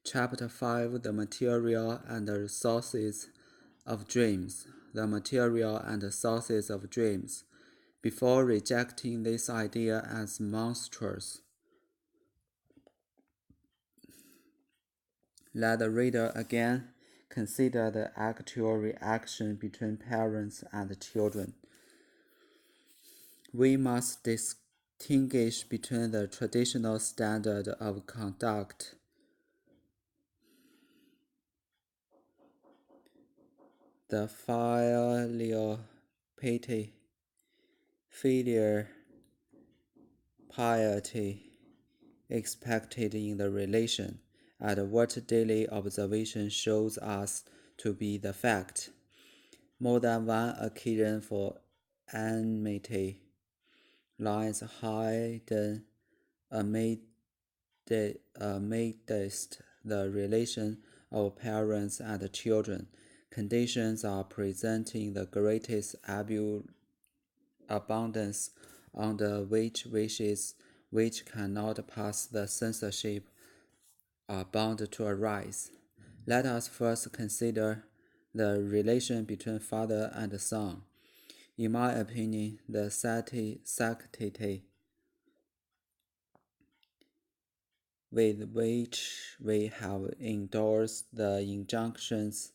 Chapter 5: The Material and the Sources of Dreams. The material and the sources of dreams. Before rejecting this idea as monstrous, let the reader again consider the actual reaction between parents and children. We must distinguish between the traditional standard of conduct, the filial piety expected in the relation, and what daily observation shows us to be the fact. More than one occasion for enmity lies hidden amidst the relation of parents and children. Conditions are present in the greatest abundance under which wishes which cannot pass the censorship are bound to arise. Let us first consider the relation between father and son. In my opinion, the sanctity with which we have endorsed the injunctions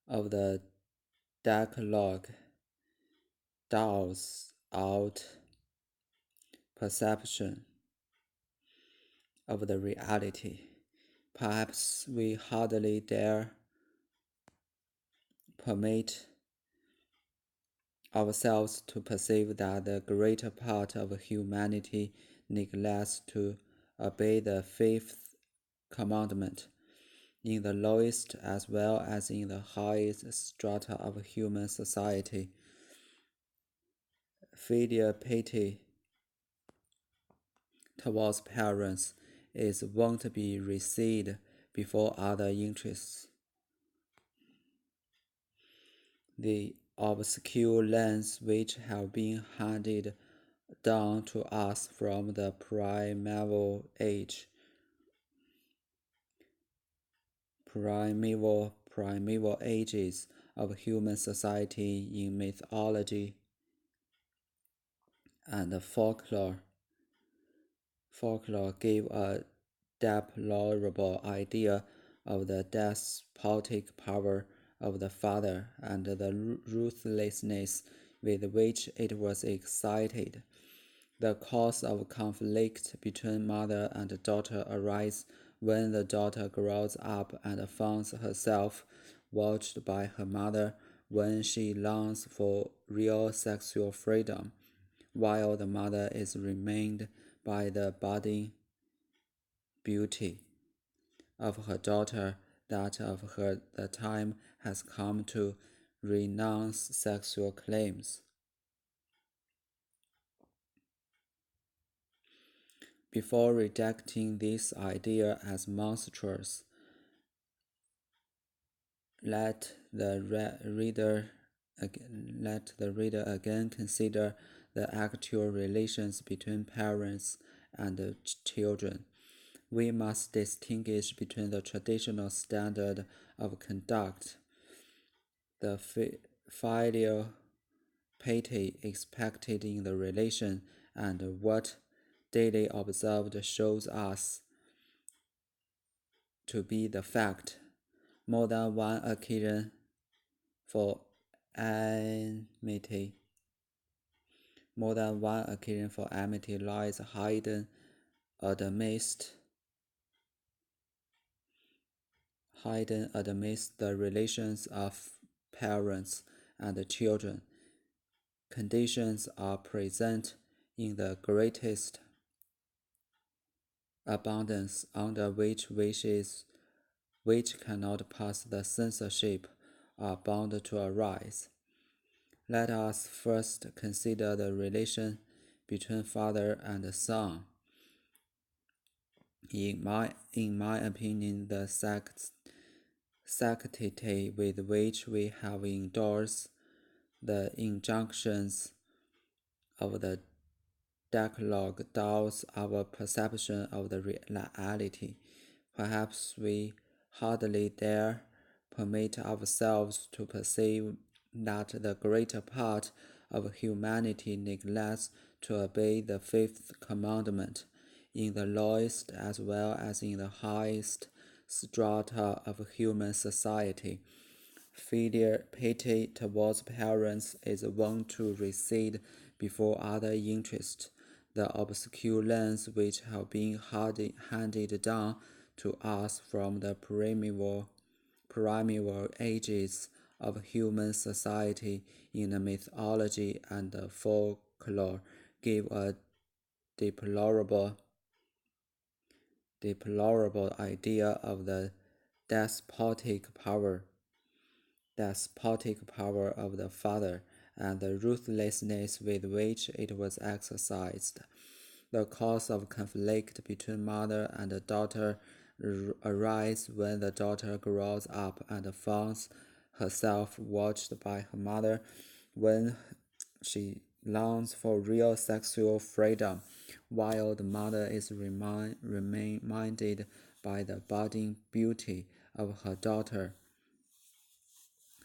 of the Decalogue draws out perception of the reality. Perhaps we hardly dare permit ourselves to perceive that the greater part of humanity neglects to obey the fifth commandment. In the lowest as well as in the highest strata of human society, filial piety towards parents is wont to be received before other interests. The obscure lines which have been handed down to us from the primeval ages of human society in mythology and folklore gave a deplorable idea of the despotic power of the father and the ruthlessness with which it was excited. The cause of conflict between mother and daughter arises when the daughter grows up and finds herself watched by her mother when she longs for real sexual freedom, while the mother is remained by the budding beauty of her daughter that of her the time has come to renounce sexual claims. Before rejecting this idea as monstrous, let the reader again consider the actual relations between parents and children. We must distinguish between the traditional standard of conduct, the filial piety expected in the relation, and what daily observed shows us to be the fact. More than one occasion for enmity. More than one occasion for enmity lies hidden amidst the relations of parents and children. Conditions are present in the greatest abundance under which wishes which cannot pass the censorship are bound to arise. Let us first consider the relation between father and son. In my opinion, the sanctity with which we have endorsed the injunctions of the decalogue doubts our perception of the reality. Perhaps we hardly dare permit ourselves to perceive that the greater part of humanity neglects to obey the fifth commandment in the lowest as well as in the highest strata of human society. Filial piety towards parents is wont to recede before other interests. The obscure lines which have been handed down to us from the primeval ages of human society in the mythology and the folklore give a deplorable idea of the despotic power of the father and the ruthlessness with which it was exercised. The cause of conflict between mother and daughter arises when the daughter grows up and finds herself watched by her mother, when she longs for real sexual freedom, while the mother is reminded by the budding beauty of her daughter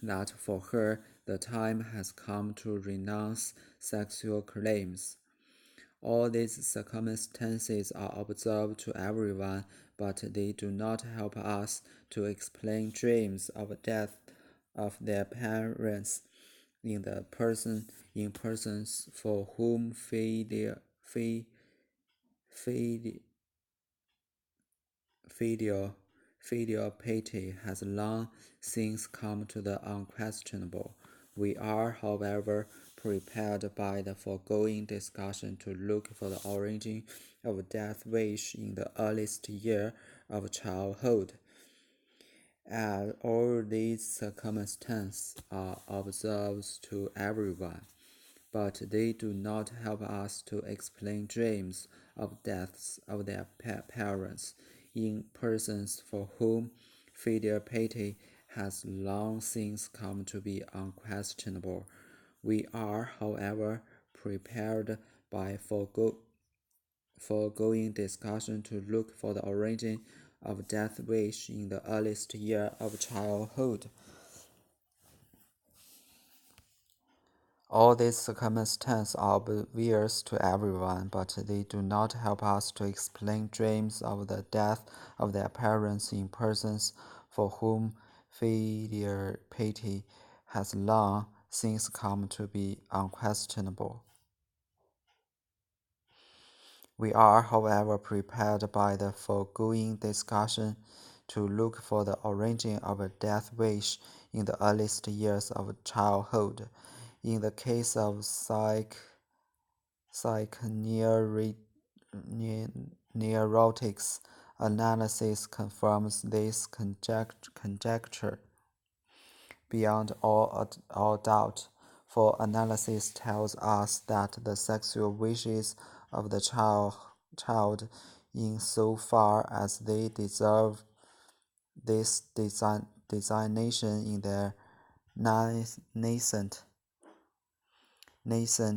that for her the time has come to renounce sexual claims. All these circumstances are observed to everyone, but they do not help us to explain dreams of death of their parents in persons for whom filial, filial, filial piety has long since come to the unquestionable. We are, however, prepared by the foregoing discussion to look for the origin of death wish in the earliest year of childhood. As all these circumstances are observed to everyone, but they do not help us to explain dreams of deaths of their parents in persons for whom filial piety has long since come to be unquestionable. We are, however, prepared by foregoing discussion to look for the origin of death wish in the earliest year of childhood. All these circumstances are obvious to everyone, but they do not help us to explain dreams of the death of their parents in persons for whom filial piety has long since come to be unquestionable. We are, however, prepared by the foregoing discussion to look for the origin of a death wish in the earliest years of childhood. In the case of psychoneurotics, analysis confirms this conjecture beyond all doubt, for analysis tells us that the sexual wishes of the child in so far as they deserve this designation in their nascent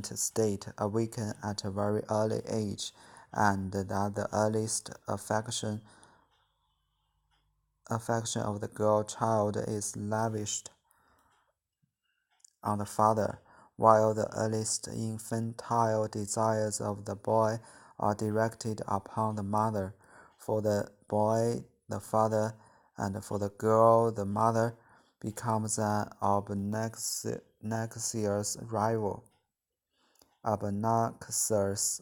state awaken at a very early age, and that the earliest affection of the girl child is lavished on the father, while the earliest infantile desires of the boy are directed upon the mother. For the boy, the father, and for the girl, the mother, becomes an obnoxious rival. Obnoxious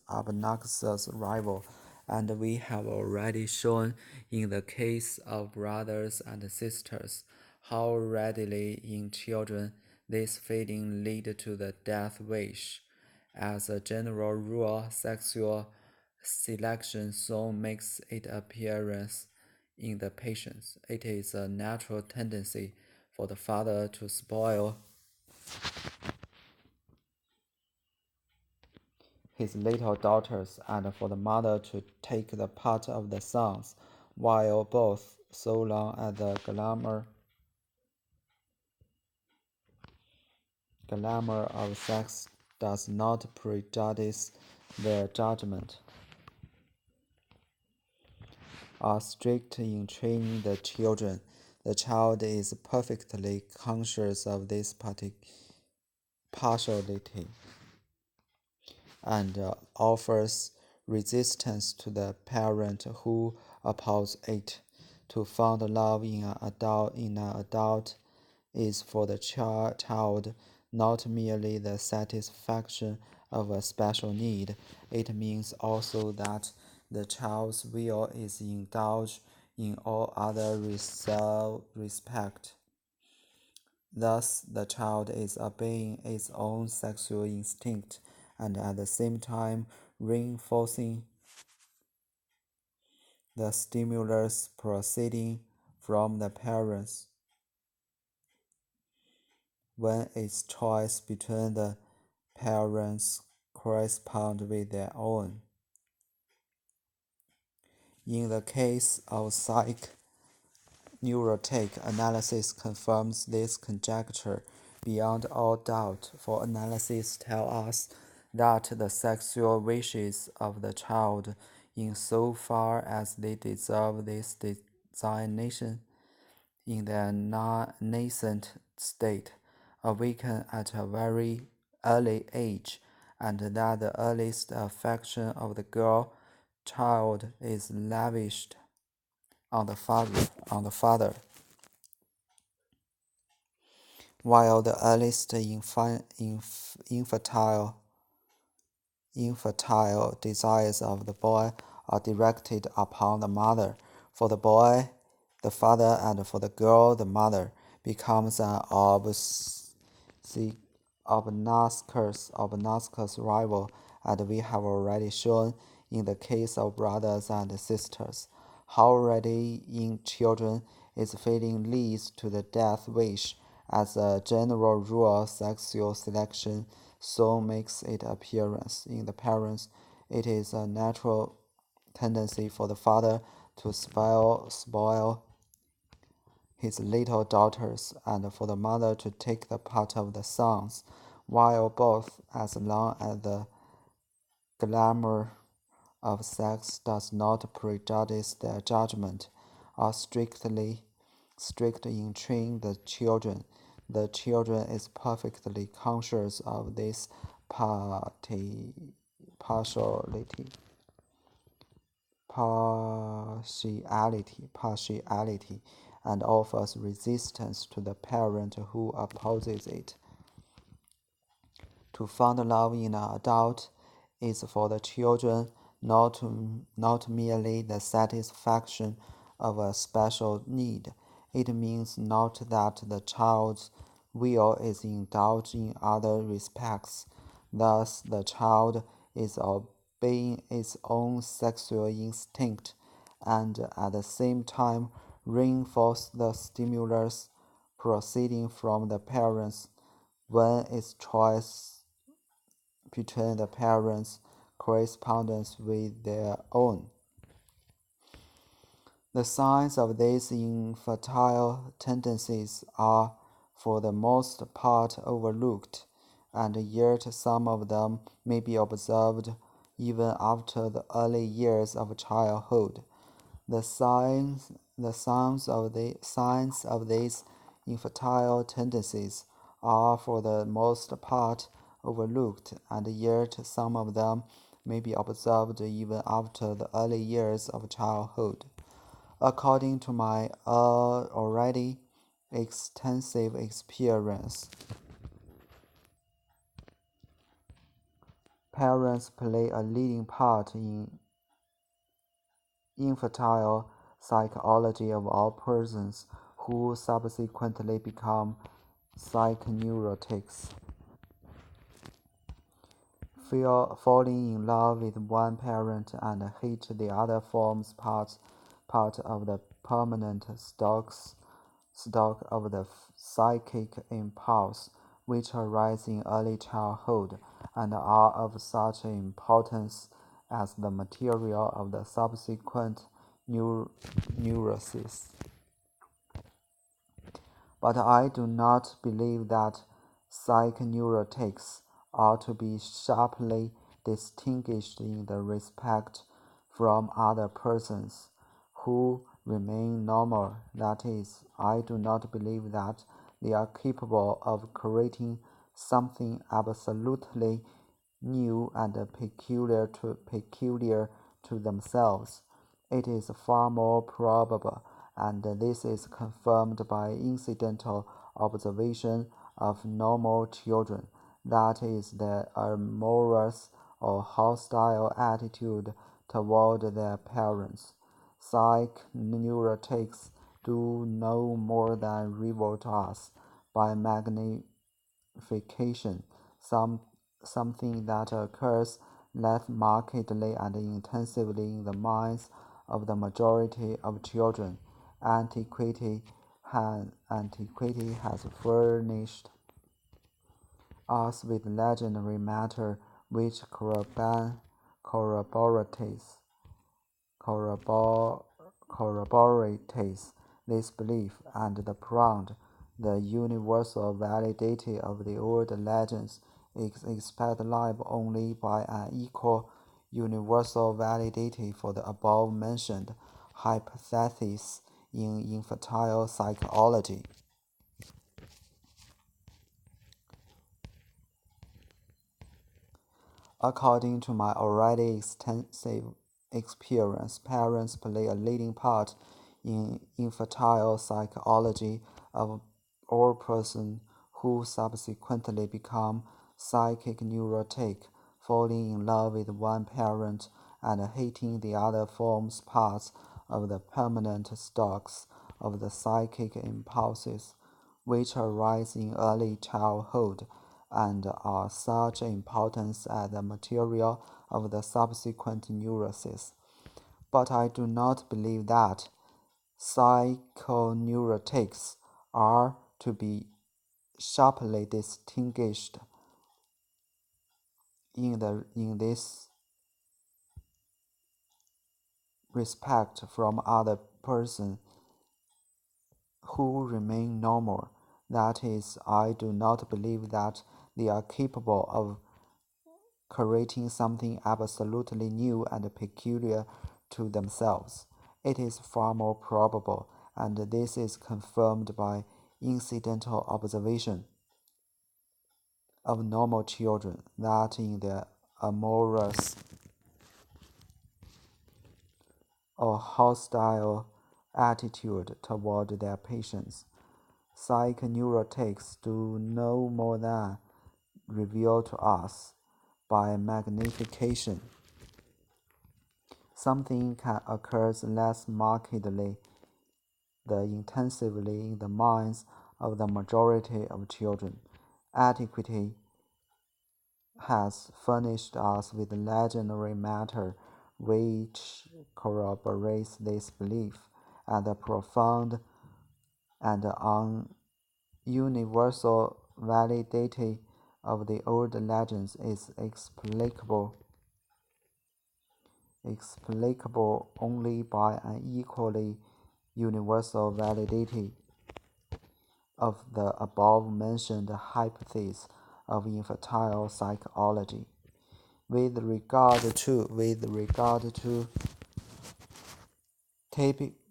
rival, and we have already shown in the case of brothers and sisters how readily in children this feeling lead to the death wish. As a general rule, sexual selection soon makes its appearance in the patients. It is a natural tendency for the father to spoil his little daughters and for the mother to take the part of the sons, while both, so long as the glamour of sex does not prejudice their judgment, are strict in training the children. The child is perfectly conscious of this partiality and offers resistance to the parent who opposes it. To find love in an adult is for the child not merely the satisfaction of a special need, it means also that the child's will is indulged in all other respect. Thus, the child is obeying its own sexual instinct and at the same time reinforcing the stimulus proceeding from the parents. When its choice between the parents correspond with their own. In the case of psychoneurotic analysis confirms this conjecture beyond all doubt, for analysis tell us that the sexual wishes of the child, in so far as they deserve this designation in their nascent state, awaken at a very early age, and that the earliest affection of the girl child is lavished on the father, while the earliest infantile desires of the boy are directed upon the mother. For the boy, the father, and for the girl, the mother, becomes an obnoxious rival, as we have already shown in the case of brothers and sisters. How already in children its feeling leads to the death wish. As a general rule, sexual selection so makes its appearance in the parents. It is a natural tendency for the father to spoil his little daughters, and for the mother to take the part of the sons, while both, as long as the glamour of sex does not prejudice their judgment, are strict in training the children. The children is perfectly conscious of this partiality partiality and offers resistance to the parent who opposes it. To find love in an adult is for the children not merely the satisfaction of a special need. It means not that the child's will is indulged in other respects. Thus, the child is obeying its own sexual instinct and at the same time reinforce the stimulus proceeding from the parents when its choice between the parents corresponds with their own. The signs of these infantile tendencies are for the most part overlooked, and yet some of them may be observed even after the early years of childhood. The signs of these infantile tendencies are for the most part overlooked, and yet some of them may be observed even after the early years of childhood. According to my already extensive experience, parents play a leading part in infantile psychology of all persons who subsequently become psychoneurotics. Falling in love with one parent and hate the other forms part of the permanent stock of the psychic impulse which arise in early childhood and are of such importance as the material of the subsequent neurosis. But I do not believe that psychoneurotics are to be sharply distinguished in the respect from other persons who remain normal. That is, I do not believe that they are capable of creating something absolutely new and peculiar to themselves. It is far more probable, and this is confirmed by incidental observation of normal children, that is their amorous or hostile attitude toward their parents. Psychoneurotics do no more than revolt us by magnification, some, something that occurs less markedly and intensively in the minds of the majority of children. Antiquity has furnished us with legendary matter which corroborates corrobor- corroborates this belief, and the universal validity of the old legends is expected live only by an equal universal validity for the above-mentioned hypothesis in infantile psychology. According to my already extensive experience, parents play a leading part in infantile psychology of all persons who subsequently become psychic neurotic, falling in love with one parent and hating the other forms parts of the permanent stocks of the psychic impulses, which arise in early childhood and are such importance as the material of the subsequent neuroses. But I do not believe that psychoneurotics are to be sharply distinguished in this respect from other persons who remain normal. That is, I do not believe that they are capable of creating something absolutely new and peculiar to themselves. It is far more probable, and this is confirmed by incidental observation of normal children, that in their amorous or hostile attitude toward their patients, psychoneurotics do no more than reveal to us by magnification something can occur less markedly the intensively in the minds of the majority of children. Antiquity has furnished us with legendary matter which corroborates this belief, and the profound and universal validity of the old legends is explicable only by an equally universal validity of the above-mentioned hypothesis of infantile psychology. With regard to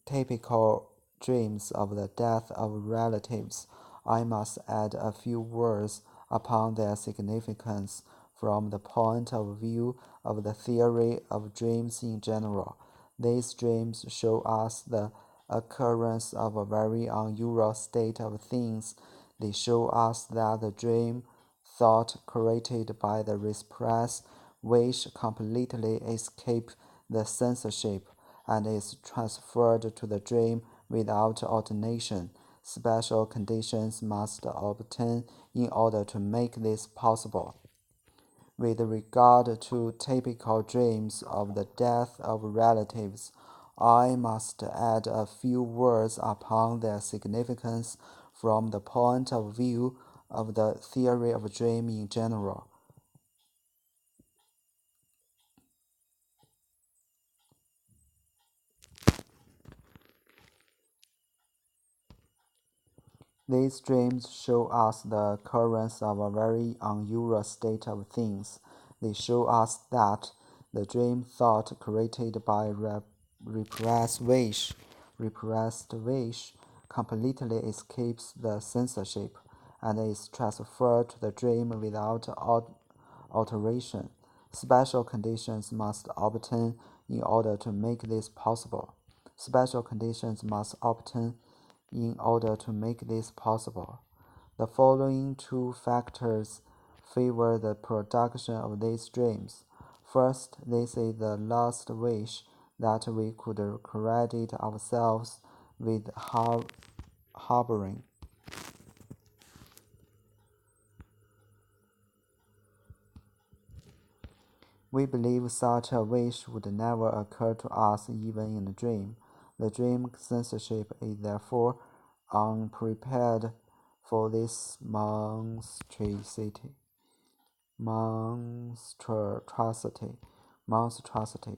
typical dreams of the death of relatives, I must add a few words upon their significance from the point of view of the theory of dreams in general. These dreams show us the occurrence of a very unusual state of things. They show us that the dream thought created by the repressed wish completely escapes the censorship and is transferred to the dream without alternation. Special conditions must obtain in order to make this possible. With regard to typical dreams of the death of relatives, I must add a few words upon their significance from the point of view of the theory of dream in general. These dreams show us the occurrence of a very unusual state of things. They show us that the dream thought created by repressed wish completely escapes the censorship and is transferred to the dream without alteration. Special conditions must obtain in order to make this possible. Special conditions must obtain in order to make this possible. The following two factors favor the production of these dreams. First, this is the last wish that we could credit ourselves with harboring. We believe such a wish would never occur to us even in a dream. The dream censorship is therefore unprepared for this monstrosity,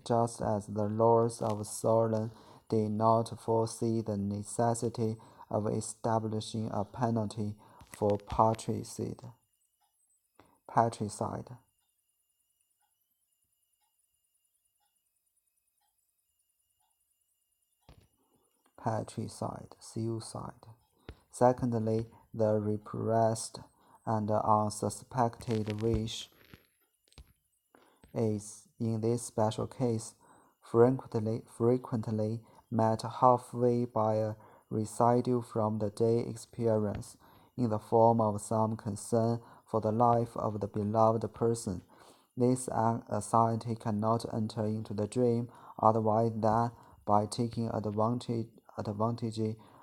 just as the lords of Solon did not foresee the necessity of establishing a penalty for patricide. Suicide. Secondly, the repressed and unsuspected wish is, in this special case, frequently met halfway by a residue from the day experience in the form of some concern for the life of the beloved person. This anxiety cannot enter into the dream otherwise than by taking advantage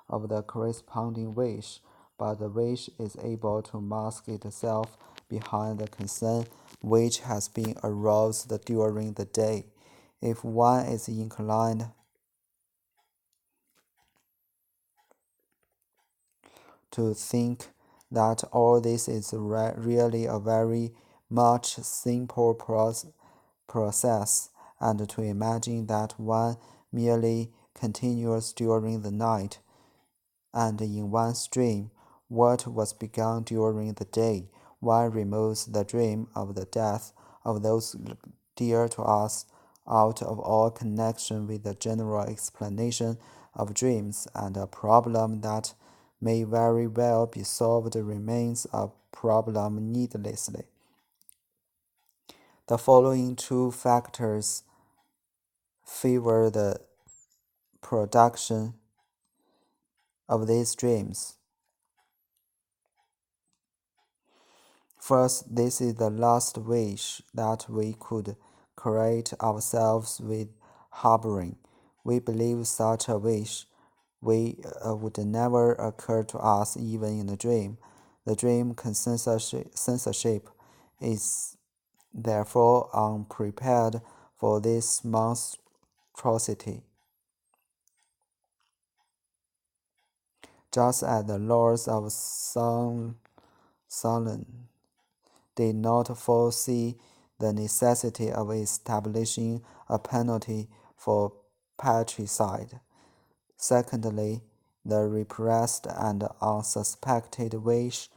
of the corresponding wish, but the wish is able to mask itself behind the concern which has been aroused during the day. If one is inclined to think that all this is really a very much simple process, and to imagine that one merely continues during the night, and in one's dream what was begun during the day, one removes the dream of the death of those dear to us out of all connection with the general explanation of dreams, and a problem that may very well be solved remains a problem needlessly. The following two factors favor the production of these dreams. First, this is the last wish that we could create ourselves with harboring. We believe such a wish would never occur to us even in a dream. The dream censorship is therefore unprepared for this monstrosity. Just as the lords of Solon did not foresee the necessity of establishing a penalty for patricide. Secondly, the repressed and unsuspected wish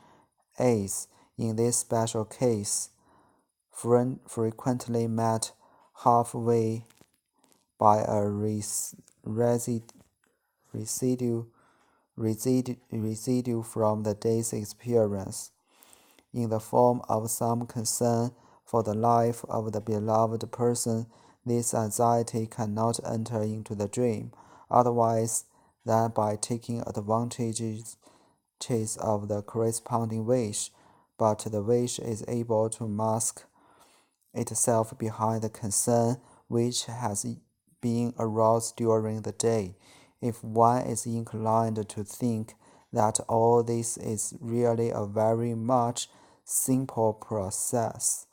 is, in this special case, frequently met halfway by a residue from the day's experience in the form of some concern for the life of the beloved person. This anxiety cannot enter into the dream otherwise than by taking advantages of the corresponding wish, but the wish is able to mask itself behind the concern which has been aroused during the day. If one is inclined to think that all this is really a very much simple process,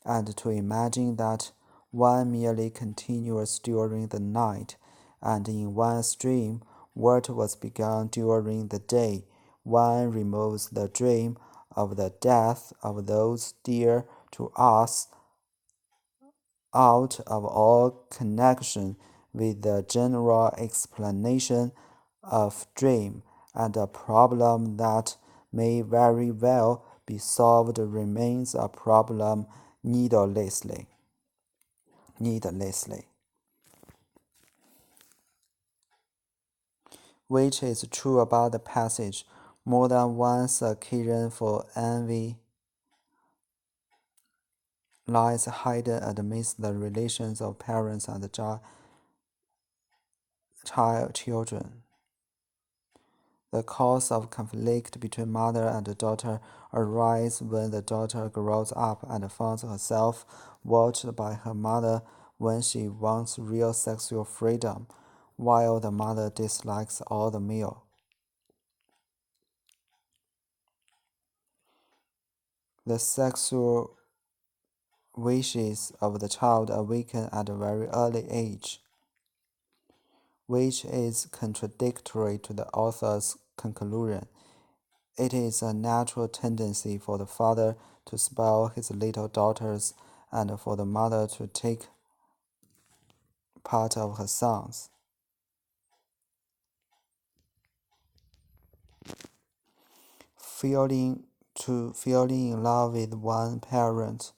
and to imagine that one merely continues during the night, and in one's dream what was begun during the day, one removes the dream of the death of those dear to us out of all connection with the general explanation of dream, and a problem that may very well be solved remains a problem needlessly. Needlessly. Which is true about the passage. More than once occasion for envy lies hidden amidst the relations of parents and children. The cause of conflict between mother and daughter arises when the daughter grows up and finds herself watched by her mother when she wants real sexual freedom, while the mother dislikes all the meal. The sexual wishes of the child awaken at a very early age, which is contradictory to the author's conclusion. It is a natural tendency for the father to spoil his little daughters and for the mother to take part of her sons. Falling in love with one parent,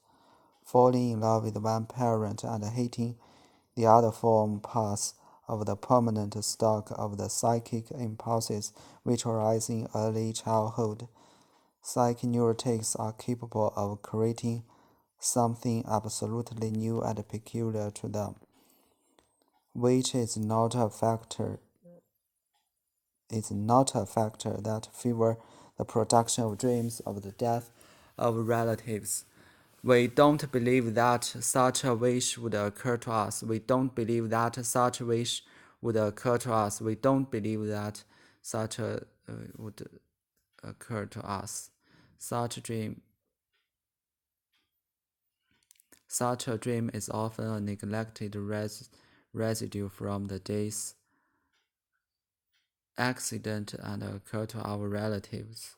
and hating the other form parts of the permanent stock of the psychic impulses which arise in early childhood. Psychoneurotics are capable of creating something absolutely new and peculiar to them, which is not a factor that favor the production of dreams of the death of relatives. We don't believe that such a wish would occur to us. We don't believe that such a wish would occur to us. We don't believe that such a would occur to us. Such a dream Such a dream is often a neglected residue from the day's accident and occur to our relatives.